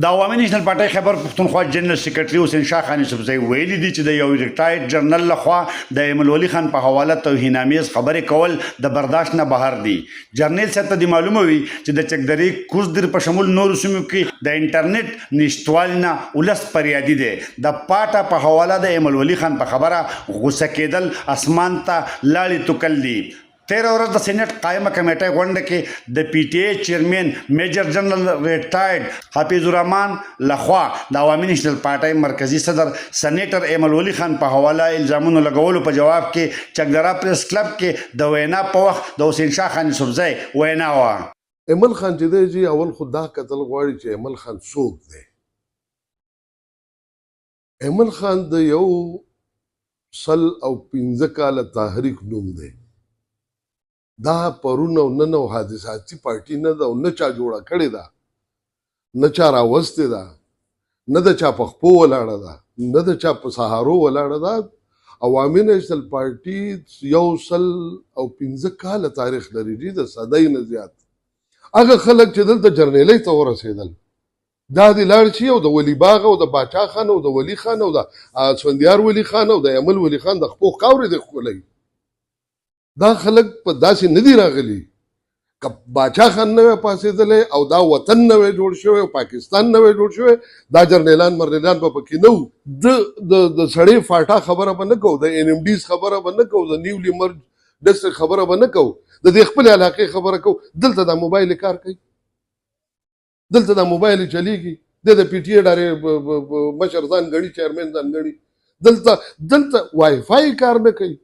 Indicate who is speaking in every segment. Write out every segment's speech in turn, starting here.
Speaker 1: د عوامي نېشنل پارټۍ خیبر پښتونخوا جنرال سیکرټري حسین شاه خان یوسفزی ویلي دي چې د یو ریټایرډ جنرال لخوا د ایمل ولی خان په حواله توهینامیز خبرې کول د برداشت نه بهر دي. جرنیل صاحب ته معلومه وي چې د چکدرې کوزدر په شمول نورو سیمو کې د انټرنیټ نشتوال نه ولس فریادي دی. د پاټه په حواله د ایمل ولی خان په خبره غوسه کېدل اسمان ته لاړې توکل دي. 13 ورځ د سېنات قایمه کمیټه غونډه کې د پی ټی ای چیرمن میجر جنرال ریټایرډ حافظ الرحمن لخوا د عوامي نېشنل پارټۍ مرکزی صدر سېنیټر ایمل ولی خان په حواله الزامونو لګولو په جواب کې چکدرا پریس کلب کې د وینا په وخت د حسین شاه خان یوسفزی وینا وه.
Speaker 2: ایمل خان چې دی جی اول خو دا کتل غواړي چې ایمل خان څوک دی. ایمل خان د یو 15 کاله تحریک نوم دی. دا پرون او نن او حادثاتي پارټي نه ده او نه چا جوړه کړې ده، نه چا راوستې ده، نه د چا په خپو ولاړه ده، نه د چا په سهارو ولاړه ده. عوامي نېشنل پارټي 115 کاله تاریخ لري جي د صدۍ نه زیات. هغه خلک چې دلته جرنیلۍ ته ورسېدل دا د لاړ شي او د ولی باغ او د باچا خان او د ولی خان او د اسفندیار ولی خان او د ایمل ولی خان د خپو خاورې د ښکلوي. دا خلک په داسې نه دي راغلي. که باچا خان نه وی پاسېدلی او دا وطن نه وی جوړ شوی او پاکستان نه وی جوړ شوی دا جرنیلان مرنیلان به پکې نه وو. د سړی فاټا خبره به نه کوو، د این ایم ډیز خبره به نه کوو، د نیولی مرج ډسټرکټ خبره به نه کوو، د دې خپلې علاقې خبره کوو. دلته دا موبایل کار کوي، دلته دا موبایل چلیږي، د پی ټي ای ډارې مشر ځان ګڼي، چیرمن ځان ګڼي. دلته وائی فای کار نه کوي.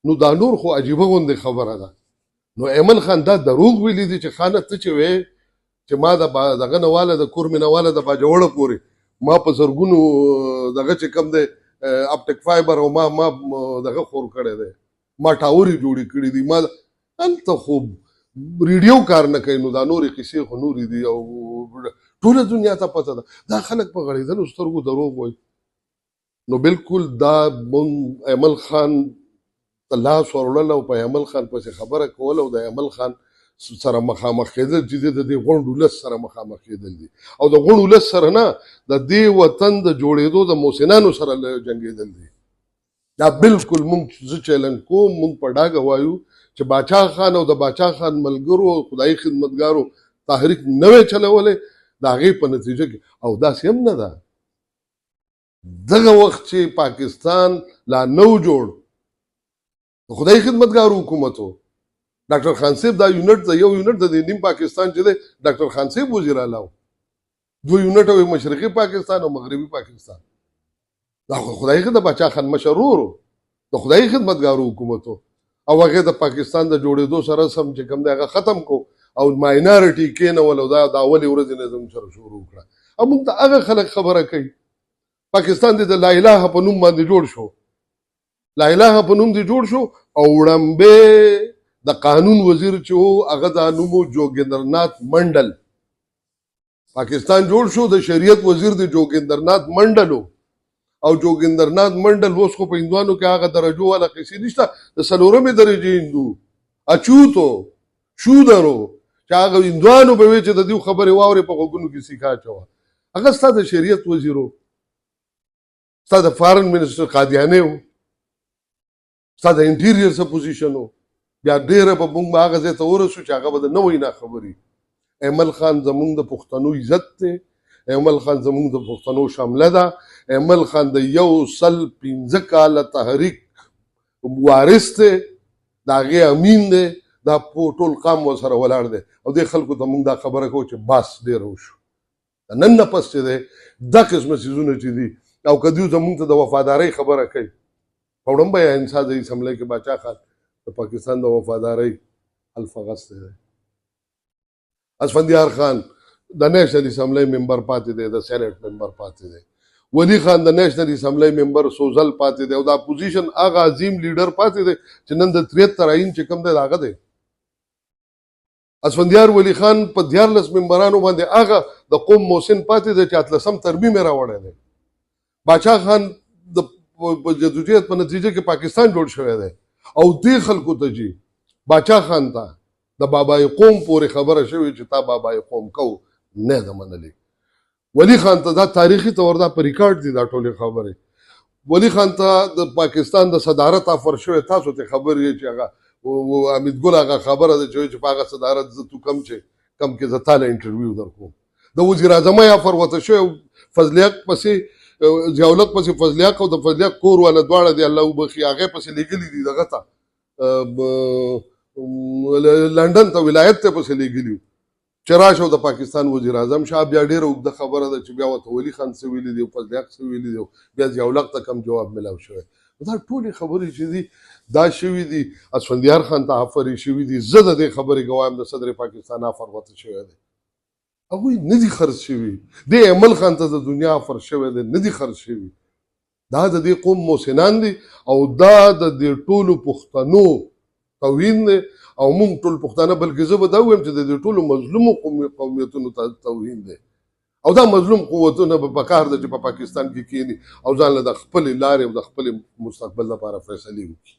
Speaker 2: نو دا نور خو عجیبه غوندې خبره ده. نو ایمل خان دا دروغ ویلي دي چې خانه ته چې وې چې ما دغه نه واله د کور مینه واله د باجوړه پورې ما په زرګونو دغه چې کوم دی اپټک فایبر او ما دغه خور کړی دی، ما ټاورې جوړې کړي دي، ما هلته خو ریډیو کار نه کوي. نو دا نورې قصې خو نورې دي او ټوله دنیا ته پته ده. دا خلک په غړېدلو سترګو دروغ وایي. نو بالکل دا ایمل خان لاس ورولل او په ایمل خان پسې خبره کول او د ایمل خان سره مخامخ کېدل چې د دې غونډ ولس سره مخامخ کېدل دي او د غونډ ولس سره نه د دې وطن د جوړېدو د محسنانو سره جنګېدل دي. دا بالکل مونږ زه چیلنج کوم، مونږ په ډاګه وایو چې باچا خان او د باچا خان ملګرو او خدایي خدمتګارو تحریک نه وی چلولی د هغې په نتیجه کې. او داسې هم نه ده. دغه وخت چې پاکستان لا نو جوړ خدای خدمتګار حکومت و، ډاکټر خان صاحب دا یونټ د یو یونټ د نیم پاکستان چې دی ډاکټر خان صاحب وزیر اعلی و، 2 یونټ او مشرقي پاکستان او مغربي پاکستان. دا خدای د باچا خان مشرور د خدای خدمتګار حکومت و او هغه د پاکستان د جوړېدو سره سم چې کوم دی هغه ختم کو او ماینارټي کېنول او دا د اولې ورځې نظم سره شروع کړه. او موږ ته هغه خلک خبره کوي پاکستان د لا اله په نوم باندې جوړ شو، لا اله په نوم دی جوړ شو او وړاندې د قانون وزیر چې وو هغه د نوم جوګیندرنات منډل. پاکستان جوړ شو د شریعت وزیر دی جوګیندرنات منډل او جوګیندرنات منډل اوس خو په هندوانو کې هغه درجو والا قصې نشته، د 4مې درجې هندو اچوتو شودرو چې هغه هندوانو به وي چې د دې خبرې واورې په غوږونو کې سیکا اچوه. هغه ستا د شریعت وزیر و، ستا د فارن منسټر قادیاني و، ستا د انټیریر څه پوزیشن و. بیا ډېره به موږ هغه ځای ته ورسو چې هغه به د نه وینا خبرې. ایمل خان زموږ د پښتنو عزت دی، ایمل خان زموږ د پښتنو شامله ده، ایمل خان د 115 کاله تحریک وارث دی، د هغې امین دی، دا ټول قام ورسره ولاړ دی. او دې خلکو ته موږ دا خبره کوو چې بس ډېره وشو. د نن نه پس چې دی دا قسمه څیزونه چې دي او که دوی زموږ ته د وفادارۍ خبره کوي په وړاندې انسان د اسمبلی کې باچا خان د پاکستان د وفادارۍ حلف اغستی دی. اسفندیار خان د نیشنل اسمبلی ممبر پاتې دی، د سینټ ممبر پاتې دی. ولی خان د نیشنل اسمبلی ممبر سوزل پاتې دی او د اپوزیشن هغه عظیم لیډر پاتې دی چې نن د 73 آئین چې کوم دی هغه دی. اسفندیار ولی خان په 14 ممبرانو باندې هغه د قوم محسن پاتې دی چې 18 ترمیم یې راوړی دی. باچا خان د جدوجہد په نتیجه کې پاکستان جوړ شوی دی او دې خلکو ته جي باچا خان ته د بابای قوم پورې خبره شوې چې تا بابای قوم کو نه ده منلې. ولی خان ته دا تاریخي طور دا په ریکارډ دي دا ټولې خبرې. ولی خان ته د پاکستان د صدارت آفر شوی، تاسو ته خبر یې چې هغه حمید ګل هغه خبره ده چې په هغه صدارت زه تو کم کې زه تاله انټرویو درکوم. د وزیر اعظم آفر ورته شوی، فضلیق پسې ضیاءالحق پسې فضلیق او د فضلیق کور والا دواړه دی الله وبخي هغې پسې لیږلي دي دغه ته لندن ته ولایت ته پسې لیږلي چې راشه د پاکستان وزیر اعظم شاه. بیا ډېره اوږده خبره ده چې بیا ورته ولي خان څه ویلي دي، فضلیق څه ویلي دي، بیا ضیاءالحق ته کم جواب ملاو شوی. دا ټولې خبرې چې دي دا شوي دي. اسفندیار خان ته آفر یې شوي دي. زه د دې خبرې ګوایم د صدر پاکستان آفر ورته شوی دی، هغوی نه دي خرڅ شوي. دې ایمل خان ته د دنیا آفر شوی دی، نه دي خرڅ شوي. دا د دې قوم محسنان دي او دا د دې ټولو پښتنو توهین دی او موږ ټول پښتانه، بلکې زه به دا ووایم چې د دې ټولو مظلومو قومیتونو توهین دی او دا مظلوم قوتونه به پکار ده چې په پاکستان کې کینی او ځان له د خپلې لارې او د خپلې مستقبل لپاره فیصلې وکړي.